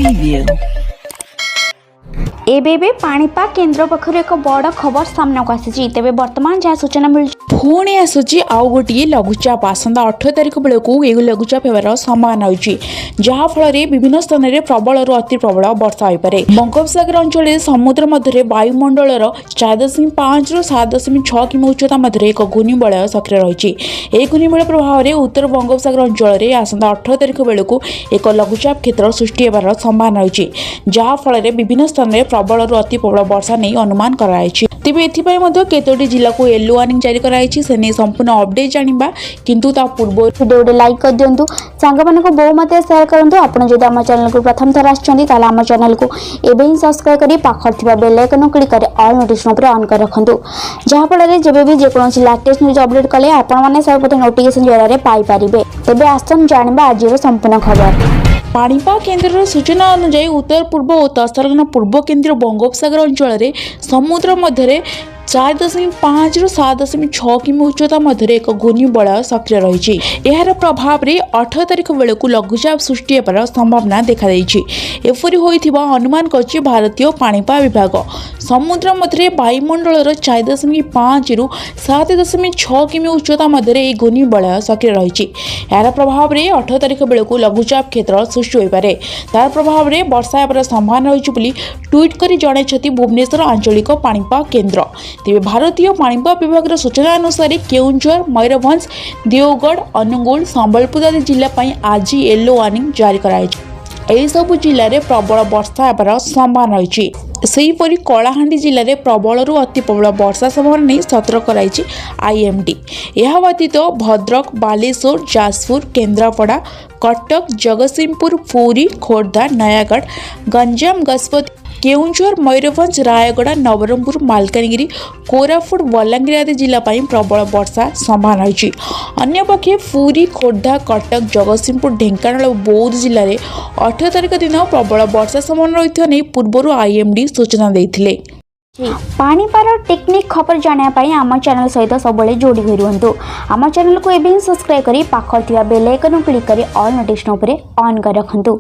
preview. एबे पाणीपाग केन्द्र पक्षर एक बड़ खबर सामना को आसी तेज बर्तमान जहाँ सूचना मिल पुणी आसूची आउ गोटे लघुचाप आसंता 18 तारिख बेलू यह लघुचाप होवार संभावना होती जहाँफल विभिन्न स्थान में प्रबल अति प्रबल वर्षा हो पारे। बंगोपसागर अंचल समुद्र मध्य वायुमंडल 4.5 ରୁ 7.6 किमी उच्चता मध्य एक घूर्णिबलय सक्रिय रही। यह घूर्णिबलय प्रभाव में उत्तर बंगोपसागर अंचल में आसंता 18 तारिख बेलू एक लघुचाप क्षेत्र सृष्टि होवार संभावना होती जहाँफल विभिन्न स्थान में प्रबल अति प्रबल वर्षा नहीं अनुमान कराई। तेबे एथिपाई मध्य केतोटी जिला को येलो वार्निंग जारी कराई से संपूर्ण अपडेट जानिबा किंतु ता पूर्व वीडियो लाइक कर दिंतु सांग मान को बहु मत शेयर करूँ। आपड़ जब आम चैनल को प्रथम थर आम चैनल को एवं ही सब्सक्राइब कर पाखर बेल आइकन क्लिक कर ऑल नोटिफिकेशन ऑन कर रखुँ जहाँफल जब भी जेकोसी लेटेस्ट न्यूज अपडेट कले आपने सबुठ नोटिफिकेशन जरिए पाइपर। तेज आसन जाना आज संपूर्ण खबर। पाणीपाग केन्द्र सूचना अनुसार उत्तर पूर्व और तत्संलग्न पूर्व केन्द्रीय बंगोपसागर अंचल में समुद्र मध्य 4.5 ରୁ 7.6 किमी उच्चता मध्य एक घूर्णिबलय सक्रिय रही। यार प्रभाव में 18 तारिख बेलू लघुचाप सृष्टि होवार संभावना देखा एपरी होइथिबा अनुमान करछि भारतीय पाणीपाग विभाग। समुद्र मध्य वायुमंडल 4.5 ରୁ 7.6 किमी उच्चता मध्य एक घूर्णिबलय सक्रिय रही। यार प्रभाव में 18 तारिख बेलू लघुचाप क्षेत्र सृष्टि हो पारे। तार प्रभाव में वर्षा होवार संभावना रही ट्वीट कर जणाइछथि भुवनेश्वर आंचलिक पाणीपाग केन्द्र। तेज भारतीय पाणीपाग विभाग सूचना अनुसार केउंझर मयूरभंज देवगढ़ अनुगुल संबलपुर आदि जिला आज येलो वार्निंग जारी कराई। यह सब जिले में प्रबल वर्षा होवार संभावना रही। सेहीपरि कलाहांडी जिले में प्रबल अति प्रबल वर्षा संभावना नहीं सतर्क कराई आईएमडी। यह व्यतीत भद्रक बालेश्वर जाजपुर केन्द्रापड़ा कटक जगतसिंहपुर पुरी खोर्धा नयागढ़ गंजाम गजपति केउंझर मयूरभंज रायगड़ा नवरंगपुर मालकानगिरी कोरापुट बलांगीर आदि जिला प्रबल वर्षा संभावना रही। अन्यपक्षे पुरी खोर्धा कटक जगतसिंहपुर ढेंकानाल और बौद्ध जिले में 18 तारिख दिन प्रबल वर्षा संभावना रही पूर्व आईएमडी सूचना देते। पाणीपाग टेक्निक खबर जानापी आम चैनल सहित सब जोड़ी हुई रुहतु। आम चैनल को एवं सब्सक्राइब कर पाखर बेल आइकन क्लिक कर ऑल नोटिफिकेशन ऑन कर रखुँ।